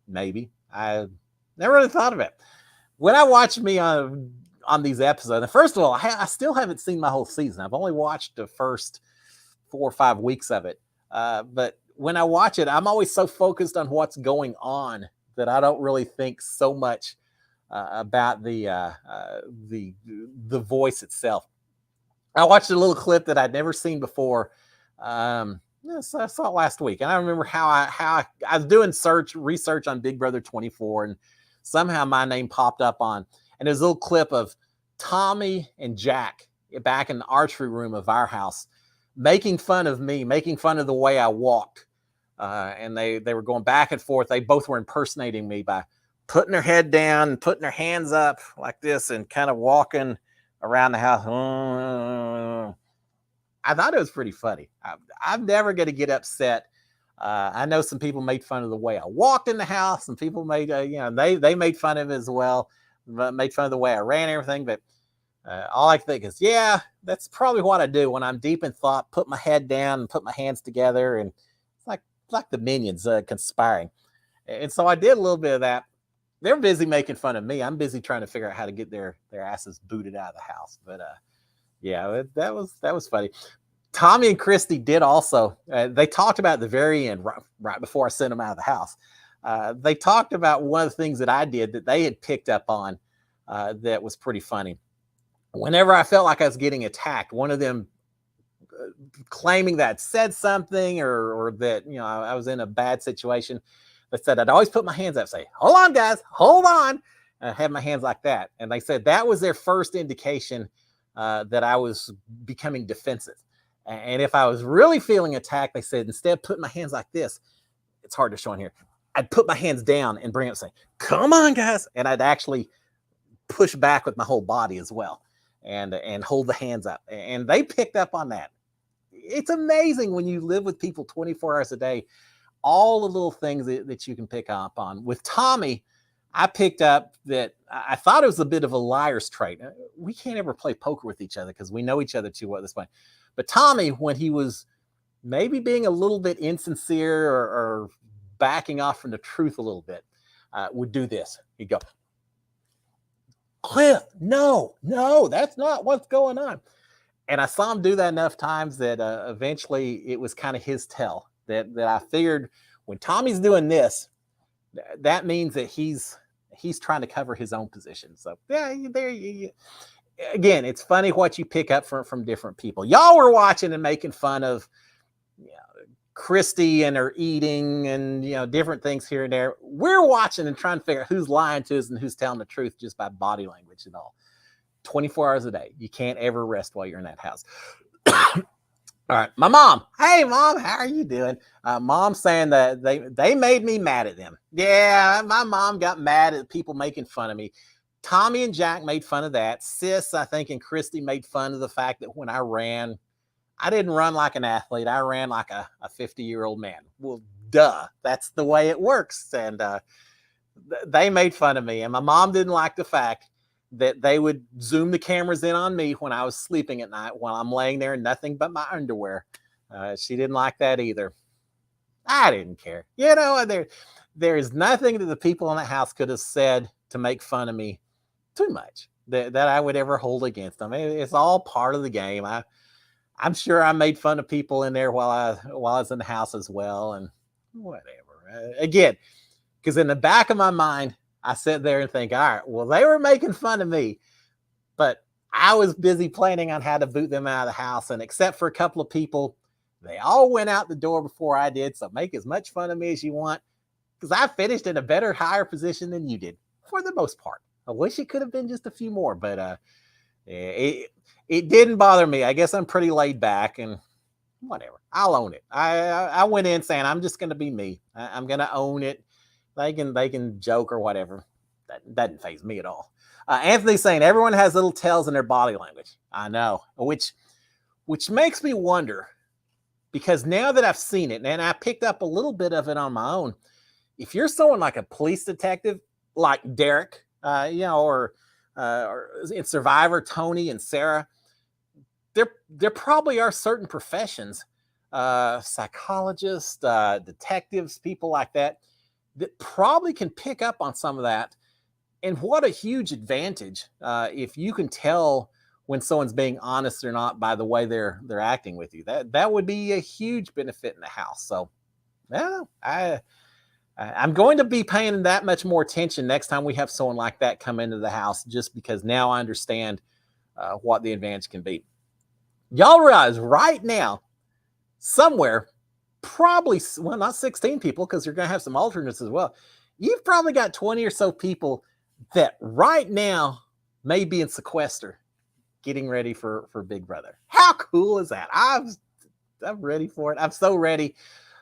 Maybe. I never really thought of it. When I watch me on these episodes, and first of all, I still haven't seen my whole season. I've only watched the first 4 or 5 weeks of it. But when I watch it, I'm always so focused on what's going on that I don't really think so much about the voice itself. I watched a little clip that I'd never seen before. So I saw it last week, and I remember how I was doing research on Big Brother 24, and somehow my name popped up on, and there's a little clip of Tommy and Jack back in the archery room of our house, making fun of me, making fun of the way I walked, and they were going back and forth. They both were impersonating me by putting their head down and putting their hands up like this and kind of walking around the house. I thought it was pretty funny. I'm never going to get upset. I know some people made fun of the way I walked in the house. Some people made, they made fun of it as well, made fun of the way I ran and everything. But all I can think is, yeah, that's probably what I do when I'm deep in thought, put my head down and put my hands together. And it's like the minions conspiring. And so I did a little bit of that. They're busy making fun of me. I'm busy trying to figure out how to get their asses booted out of the house. But yeah, that was funny. Tommy and Christy did also. They talked about at the very end, right before I sent them out of the house. They talked about one of the things that I did that they had picked up on that was pretty funny. Whenever I felt like I was getting attacked, one of them claiming that I'd said something or that I was in a bad situation, they said I'd always put my hands up, say, "Hold on, guys, hold on," and I had my hands like that. And they said that was their first indication that I was becoming defensive. And if I was really feeling attacked, they said, instead of putting my hands like this, it's hard to show in here, I'd put my hands down and bring it up, say, "Come on, guys." And I'd actually push back with my whole body as well and hold the hands up. And they picked up on that. It's amazing when you live with people 24 hours a day, all the little things that you can pick up on. With Tommy, I picked up that I thought it was a bit of a liar's trait. We can't ever play poker with each other because we know each other too well at this point. But Tommy, when he was maybe being a little bit insincere or backing off from the truth a little bit, would do this. He'd go, "Cliff, no, that's not what's going on." And I saw him do that enough times that eventually it was kind of his tell that I figured when Tommy's doing this, that means that he's trying to cover his own position. So yeah, again, it's funny what you pick up from different people. Y'all were watching and making fun of Christy and her eating and different things here and there. We're watching and trying to figure out who's lying to us and who's telling the truth just by body language and all. 24 hours a day. You can't ever rest while you're in that house. All right, my mom. Hey, mom, how are you doing? Mom saying that they made me mad at them. Yeah, my mom got mad at people making fun of me. Tommy and Jack made fun of that. Sis, I think, and Christy made fun of the fact that when I ran, I didn't run like an athlete. I ran like a 50-year-old man. Well, duh, that's the way it works. And they made fun of me. And my mom didn't like the fact that they would zoom the cameras in on me when I was sleeping at night while I'm laying there in nothing but my underwear. She didn't like that either. I didn't care. There is nothing that the people in the house could have said to make fun of me too much that I would ever hold against them. It's all part of the game. I'm sure I made fun of people in there while I was in the house as well, and whatever. Again, because in the back of my mind, I sit there and think, all right, well, they were making fun of me, but I was busy planning on how to boot them out of the house. And except for a couple of people, they all went out the door before I did. So make as much fun of me as you want, because I finished in a better, higher position than you did for the most part. I wish it could have been just a few more, but it didn't bother me. I guess I'm pretty laid back and whatever. I'll own it. I went in saying I'm just going to be me. I'm going to own it. They can joke or whatever. That doesn't faze me at all. Anthony's saying everyone has little tells in their body language. I know, which makes me wonder, because now that I've seen it and I picked up a little bit of it on my own, if you're someone like a police detective, like Derek, or in Survivor, Tony and Sarah, there probably are certain professions, psychologists, detectives, people like that probably can pick up on some of that. And what a huge advantage if you can tell when someone's being honest or not by the way they're acting with you. That would be a huge benefit in the house. So, I'm going to be paying that much more attention next time we have someone like that come into the house, just because now I understand what the advantage can be. Y'all realize right now, somewhere, probably, well, not 16 people, because you're going to have some alternates as well. You've probably got 20 or so people that right now may be in sequester getting ready for Big Brother. How cool is that? I'm ready for it. I'm so ready.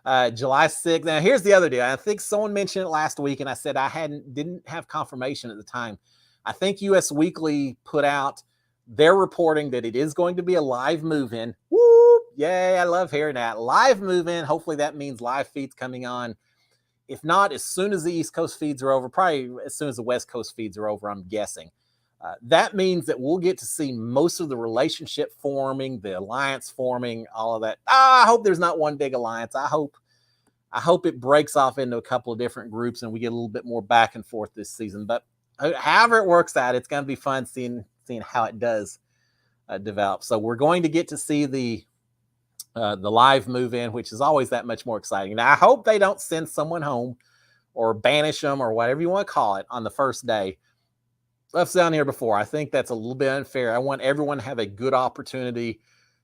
July 6th. Now, here's the other deal. I think someone mentioned it last week, and I said I didn't have confirmation at the time. I think US Weekly put out their reporting that it is going to be a live move-in. Woo! Yay, I love hearing that. Live move-in. Hopefully that means live feeds coming on. If not, as soon as the East Coast feeds are over, probably as soon as the West Coast feeds are over, I'm guessing. That means that we'll get to see most of the relationship forming, the alliance forming, all of that. I hope there's not one big alliance. I hope it breaks off into a couple of different groups and we get a little bit more back and forth this season. But however it works out, it's going to be fun seeing how it does develop. So we're going to get to see the live move-in, which is always that much more exciting. Now, I hope they don't send someone home or banish them or whatever you want to call it on the first day. I've said on here before, I think that's a little bit unfair. I want everyone to have a good opportunity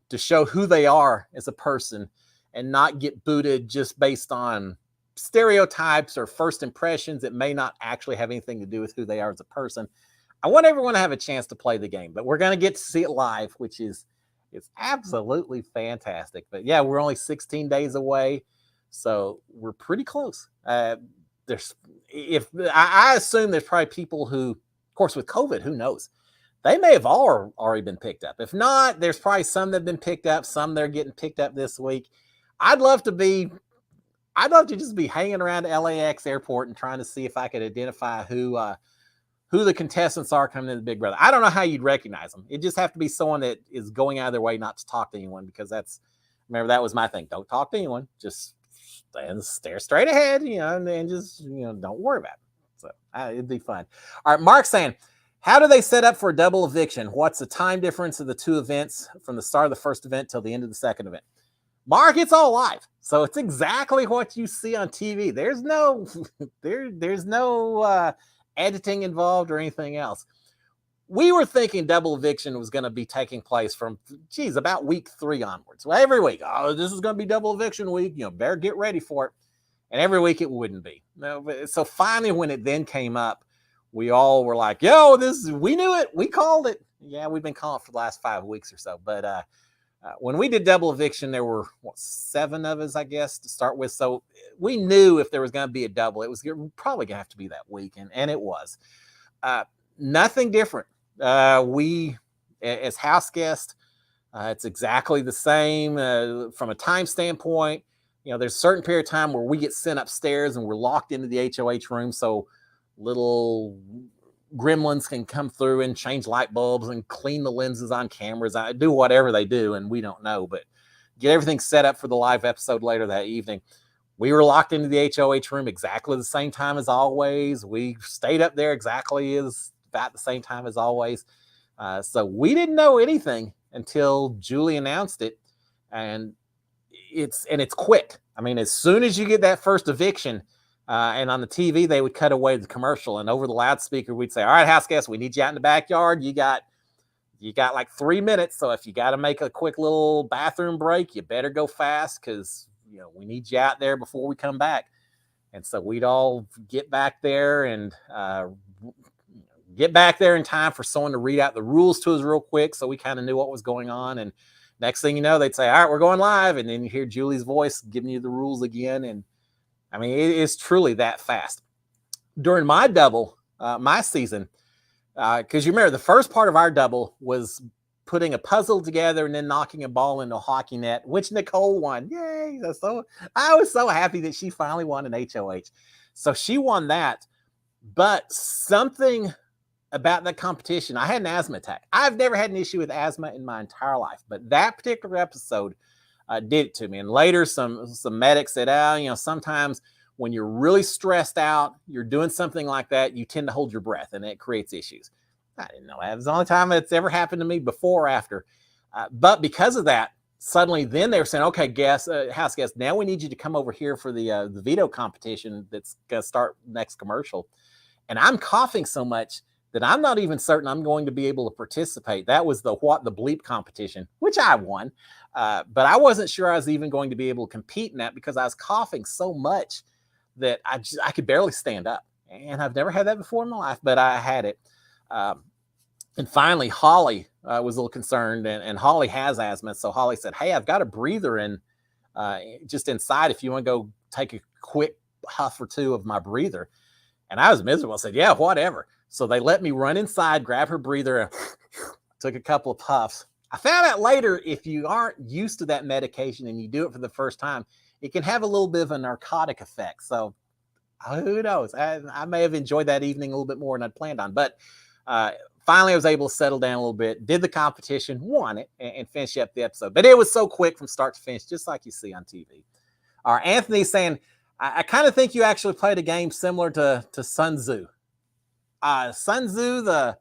to show who they are as a person and not get booted just based on stereotypes or first impressions that may not actually have anything to do with who they are as a person. I want everyone to have a chance to play the game, but we're going to get to see it live, which is absolutely fantastic. But yeah, we're only 16 days away, so we're pretty close. I assume there's probably people who, of course, with COVID, who knows? They may have all already been picked up. If not, there's probably some that have been picked up, some that are getting picked up this week. I'd love to just be hanging around LAX airport and trying to see if I could identify who the contestants are coming into Big Brother. I don't know how you'd recognize them. It just have to be someone that is going out of their way not to talk to anyone, because remember, that was my thing. Don't talk to anyone. Just stare straight ahead, and just, don't worry about it. So it'd be fun. All right, Mark's saying, how do they set up for a double eviction? What's the time difference of the two events from the start of the first event till the end of the second event? Mark, it's all live. So it's exactly what you see on TV. There's no editing involved or anything else. We were thinking double eviction was going to be taking place from, about week 3 onwards. Well, every week, this is going to be double eviction week. Better get ready for it. And every week it wouldn't be. So finally, when it then came up, we all were like, we knew it. We called it. Yeah, we've been calling it for the last 5 weeks or so. But When we did double eviction, there were 7 of us, I guess, to start with. So we knew if there was going to be a double, it was probably going to have to be that week, and it was. Nothing different. We, as house guests, it's exactly the same from a time standpoint. There's a certain period of time where we get sent upstairs and we're locked into the HOH room, so little gremlins can come through and change light bulbs and clean the lenses on cameras. I do whatever they do, and we don't know, but get everything set up for the live episode later that evening. We were locked into the HOH room exactly the same time as always. We stayed up there exactly about the same time as always. So we didn't know anything until Julie announced it, and it's quick. I mean, as soon as you get that first eviction, and on the TV, they would cut away the commercial, and over the loudspeaker, we'd say, "All right, house guests, we need you out in the backyard. You got like 3 minutes. So if you got to make a quick little bathroom break, you better go fast because we need you out there before we come back." And so we'd all get back there and get back there in time for someone to read out the rules to us real quick, so we kind of knew what was going on. And next thing you know, they'd say, "All right, we're going live," and then you hear Julie's voice giving you the rules again. And I mean, it is truly that fast. During my double, my season, because you remember the first part of our double was putting a puzzle together and then knocking a ball into a hockey net, which Nicole won. Yay! I was so happy that she finally won an HOH. So she won that. But something about that competition, I had an asthma attack. I've never had an issue with asthma in my entire life, but that particular episode did it to me. And later, some medics said, sometimes when you're really stressed out, you're doing something like that, you tend to hold your breath, and it creates issues. I didn't know that. It was the only time it's ever happened to me, before or after. But because of that, suddenly then they were saying, "Okay, house guests, now we need you to come over here for the veto competition that's going to start next commercial." And I'm coughing so much that I'm not even certain I'm going to be able to participate. That was the what the bleep competition, which I won. But I wasn't sure I was even going to be able to compete in that because I was coughing so much that I could barely stand up. And I've never had that before in my life, but I had it. And finally, Holly was a little concerned, and Holly has asthma. So Holly said, "Hey, I've got a breather in just inside if you want to go take a quick huff or two of my breather." And I was miserable. I said, "Yeah, whatever." So they let me run inside, grab her breather, and took a couple of puffs. I found out later, if you aren't used to that medication and you do it for the first time, it can have a little bit of a narcotic effect. So who knows? I may have enjoyed that evening a little bit more than I'd planned on. But finally, I was able to settle down a little bit, did the competition, won it, and finished up the episode. But it was so quick from start to finish, just like you see on TV. All right, Anthony's saying, I kind of think you actually played a game similar to Sun Tzu. Sun Tzu, the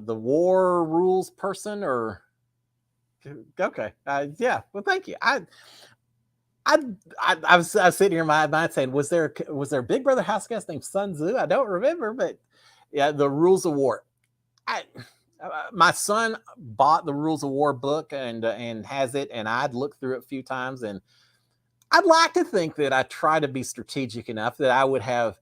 war rules person, or okay, yeah. Well, thank you. I was sitting here in my mind saying, was there a Big Brother house guest named Sun Tzu? I don't remember, but yeah, the Rules of War. My son bought the Rules of War book and has it, and I'd looked through it a few times, and I'd like to think that I try to be strategic enough that I would have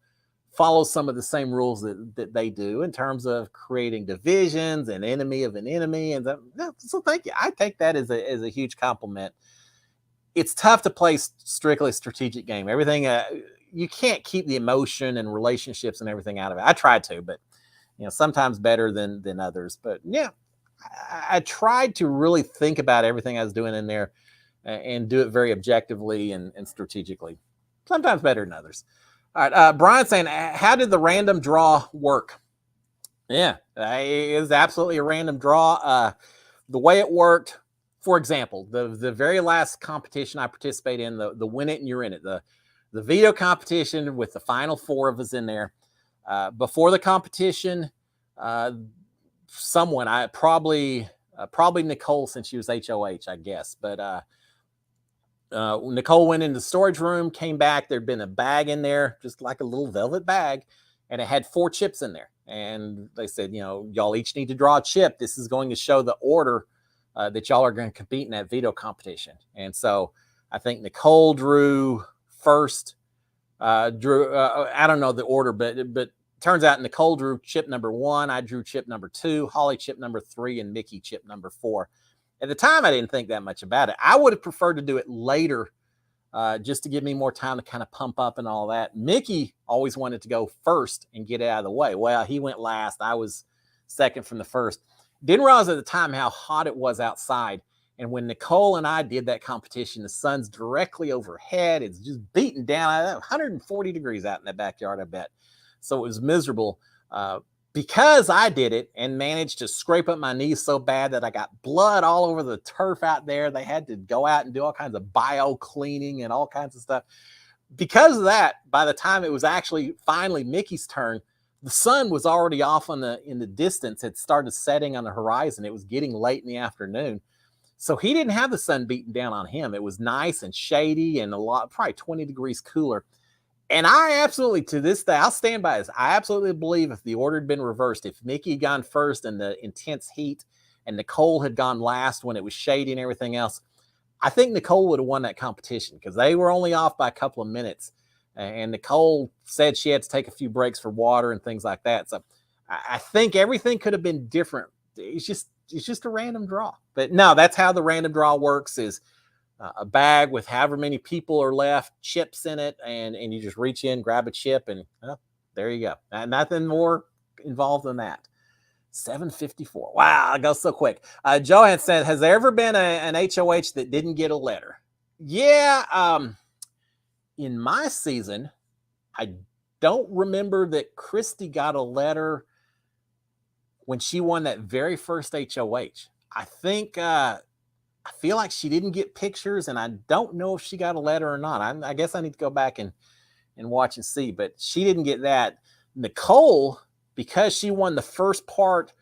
followed some of the same rules that they do in terms of creating divisions, an enemy of an enemy. And so thank you. I take that as a huge compliment. It's tough to play strictly strategic game. Everything, you can't keep the emotion and relationships and everything out of it. I tried to, but sometimes better than others. But yeah, I tried to really think about everything I was doing in there and do it very objectively and strategically. Sometimes better than others. All right, Brian's saying, how did the random draw work? Yeah, it was absolutely a random draw. The way it worked, for example, the very last competition I participated in, the Win It and You're In It, the veto competition with the final 4 of us in there. Before the competition, someone, probably Nicole, since she was HOH, I guess, but Nicole went into the storage room, came back. There'd been a bag in there, just like a little velvet bag, and it had 4 chips in there. And they said, y'all each need to draw a chip. This is going to show the order that y'all are going to compete in that veto competition. And so I think Nicole drew first. I don't know the order, but turns out Nicole drew chip number 1. I drew chip number 2. Holly chip number 3, and Mickey chip number 4. At the time, I didn't think that much about it. I would have preferred to do it later, just to give me more time to kind of pump up and all that. Mickey always wanted to go first and get it out of the way. Well, he went last. I was second from the first. Didn't realize at the time how hot it was outside. And when Nicole and I did that competition, the sun's directly overhead. It's just beating down. 140 degrees out in the backyard, I bet. So it was miserable. Because I did it and managed to scrape up my knees so bad that I got blood all over the turf out there. They had to go out and do all kinds of bio cleaning and all kinds of stuff. Because of that, by the time it was actually finally Mickey's turn, the sun was already off in the distance. It started setting on the horizon. It was getting late in the afternoon. So he didn't have the sun beating down on him. It was nice and shady and probably 20 degrees cooler. And I absolutely, to this day, I'll stand by this. I absolutely believe if the order had been reversed, if Mickey had gone first in the intense heat and Nicole had gone last when it was shady and everything else, I think Nicole would have won that competition because they were only off by a couple of minutes. And Nicole said she had to take a few breaks for water and things like that. So I think everything could have been different. It's just a random draw. But no, that's how the random draw works, is a bag with however many people are left, chips in it, and you just reach in, grab a chip, and there you go. Nothing more involved than that. 7:54. Wow, it goes so quick. Joanne said, has there ever been an HOH that didn't get a letter? Yeah, in my season, I don't remember that Christy got a letter when she won that very first HOH. I think, I feel like she didn't get pictures, and I don't know if she got a letter or not. I guess I need to go back and watch and see, but she didn't get that. Nicole, because she won the first part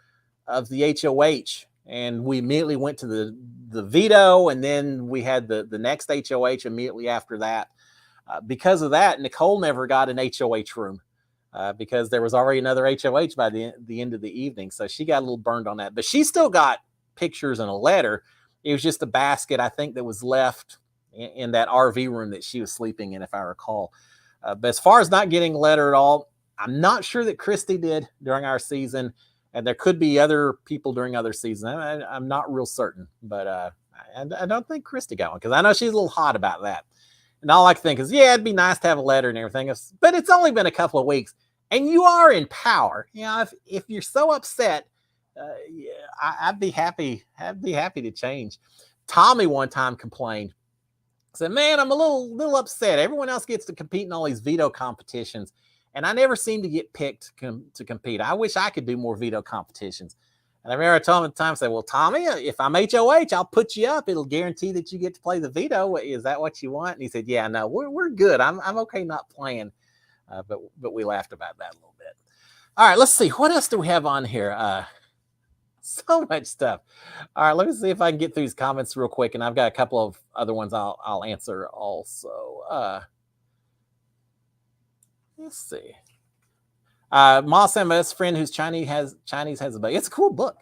of the HOH, and we immediately went to the veto, and then we had the next HOH immediately after that. Because of that, Nicole never got an HOH room because there was already another HOH by the end of the evening. So she got a little burned on that, but she still got pictures and a letter. It was just a basket, I think, that was left in that RV room that she was sleeping in, if I recall. But as far as not getting a letter at all, I'm not sure that Christy did during our season, and there could be other people during other seasons. I'm not real certain, but I don't think Christy got one because I know she's a little hot about that. And all I can think is, yeah, it'd be nice to have a letter and everything else, but it's only been a couple of weeks, and you are in power. You know, if you're so upset, yeah, I'd be happy. I'd be happy to change. Tommy one time complained, said, "Man, I'm a little upset. Everyone else gets to compete in all these veto competitions, and I never seem to get picked to compete. I wish I could do more veto competitions." And I remember I told him at the time, I said, "Well, Tommy, if I'm HOH, I'll put you up. It'll guarantee that you get to play the veto. Is that what you want?" And he said, "Yeah, no, we're good. I'm okay not playing." But we laughed about that a little bit. All right, let's see. What else do we have on here? So much stuff. All right, let me see if I can get through these comments real quick, and I've got a couple of other ones I'll answer also. Let's see. Moss and my best friend who's Chinese has a book. It's a cool book.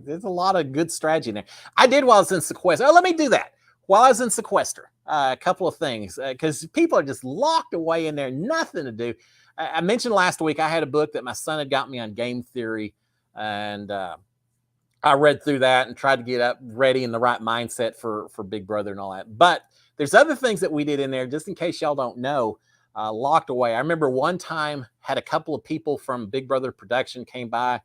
There's a lot of good strategy in there. I did while I was in sequester. Oh, let me do that. While I was in sequester, a couple of things, because people are just locked away in there, nothing to do. I mentioned last week I had a book that my son had got me on game theory, and I read through that and tried to get up ready in the right mindset for Big Brother and all that. But there's other things that we did in there, just in case y'all don't know, locked away. I remember one time had a couple of people from Big Brother production came by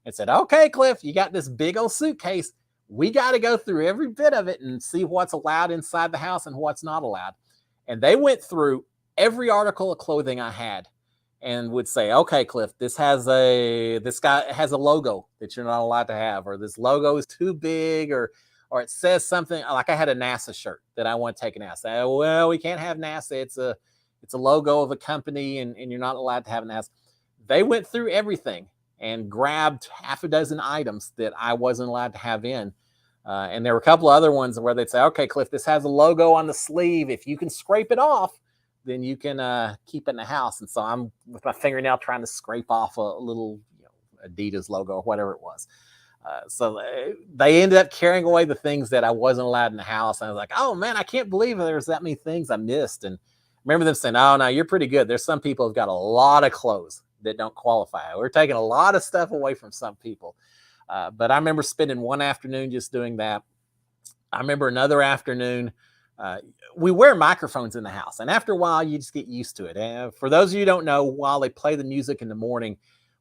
and said, "Okay, Cliff, you got this big old suitcase. We got to go through every bit of it and see what's allowed inside the house and what's not allowed." And they went through every article of clothing I had and would say, "Okay, Cliff, this guy has a logo that you're not allowed to have, or this logo is too big, or it says something." Like I had a NASA shirt that I want taken out. Say, "Well, we can't have NASA. It's a logo of a company, and you're not allowed to have NASA." They went through everything and grabbed half a dozen items that I wasn't allowed to have in. And there were a couple of other ones where they'd say, "Okay, Cliff, this has a logo on the sleeve. If you can scrape it off, then you can keep it in the house." And so I'm with my fingernail trying to scrape off a little Adidas logo or whatever it was. So they ended up carrying away the things that I wasn't allowed in the house. And I was like, "Oh man, I can't believe there's that many things I missed." And I remember them saying, "Oh no, you're pretty good. There's some people who've got a lot of clothes that don't qualify. We're taking a lot of stuff away from some people." But I remember spending one afternoon just doing that. I remember another afternoon, we wear microphones in the house, and after a while, you just get used to it. And for those of you who don't know, while they play the music in the morning,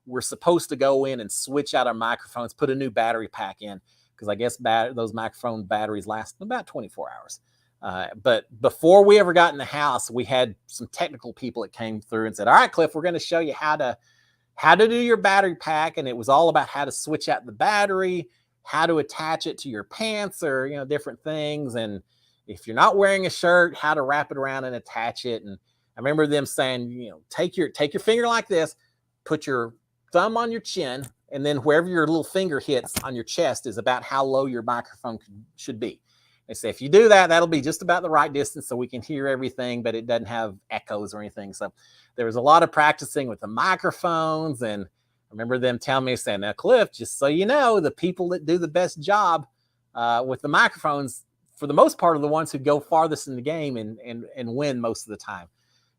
we're supposed to go in and switch out our microphones, put a new battery pack in, because I guess those microphone batteries last about 24 hours. But before we ever got in the house, we had some technical people that came through and said, "All right, Cliff, we're going to show you how to do your battery pack," and it was all about how to switch out the battery, how to attach it to your pants, or different things, and if you're not wearing a shirt, how to wrap it around and attach it. And I remember them saying, take your finger like this, put your thumb on your chin, and then wherever your little finger hits on your chest is about how low your microphone should be. They say if you do that, that'll be just about the right distance so we can hear everything, but it doesn't have echoes or anything. So there was a lot of practicing with the microphones, and I remember them telling me, saying, "Now, Cliff, just so you know, the people that do the best job with the microphones, for the most part, are the ones who go farthest in the game and win most of the time."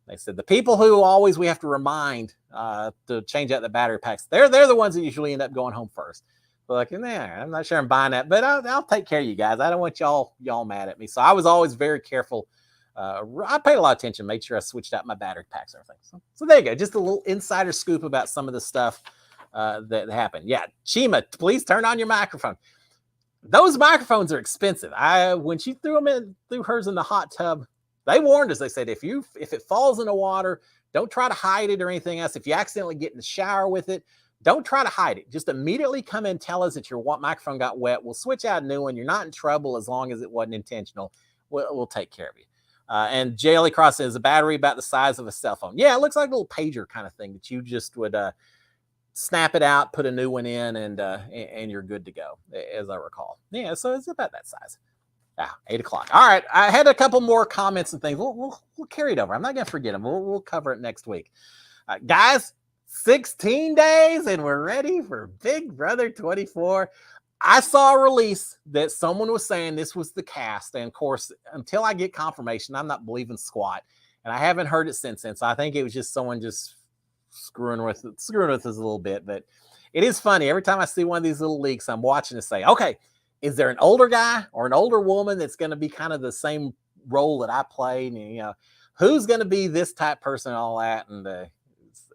They said the people who always we have to remind to change out the battery packs, they're the ones that usually end up going home first. But like, I'm not sure I'm buying that, but I'll take care of you guys. I don't want y'all mad at me. So I was always very careful. I paid a lot of attention, made sure I switched out my battery packs and everything. So there you go. Just a little insider scoop about some of the stuff that happened. Yeah, Chima, please turn on your microphone. Those microphones are expensive. When she threw hers in the hot tub, they warned us. They said, if it falls in the water, don't try to hide it or anything else. If you accidentally get in the shower with it, don't try to hide it. Just immediately come in, tell us that your microphone got wet. We'll switch out a new one. You're not in trouble as long as it wasn't intentional. We'll take care of you. And JLE Cross says a battery about the size of a cell phone. Yeah, it looks like a little pager kind of thing that you just would snap it out, put a new one in, and you're good to go, as I recall. Yeah, so it's about that size. 8 o'clock. All right, I had a couple more comments and things. We'll carry it over. I'm not going to forget them. We'll cover it next week. Guys, 16 days, and we're ready for Big Brother 24. I saw a release that someone was saying this was the cast, and of course, until I get confirmation, I'm not believing squat, and I haven't heard it since then. So I think it was just someone just screwing with us a little bit. But it is funny every time I see one of these little leaks, I'm watching to say, okay, is there an older guy or an older woman that's going to be kind of the same role that I played? And who's going to be this type person and all that? And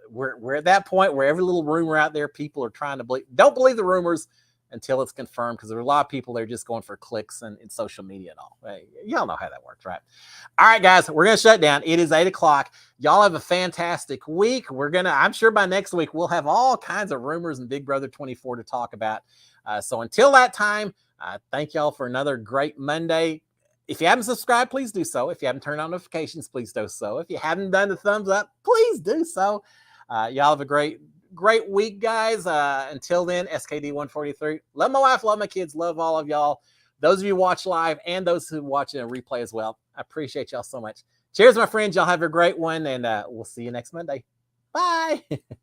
we're at that point where every little rumor out there, people are trying to believe. Don't believe the rumors until it's confirmed, because there are a lot of people that are just going for clicks and in social media and all. Y'all know how that works, right? All right, guys, we're going to shut down. It is 8 o'clock. Y'all have a fantastic week. I'm sure by next week, we'll have all kinds of rumors and Big Brother 24 to talk about. So until that time, thank y'all for another great Monday. If you haven't subscribed, please do so. If you haven't turned on notifications, please do so. If you haven't done the thumbs up, please do so. Y'all have a great week, guys. Until then, SKD143. Love my wife, love my kids, love all of y'all. Those of you who watch live and those who watch in a replay as well, I appreciate y'all so much. Cheers, my friends. Y'all have a great one, and we'll see you next Monday. Bye.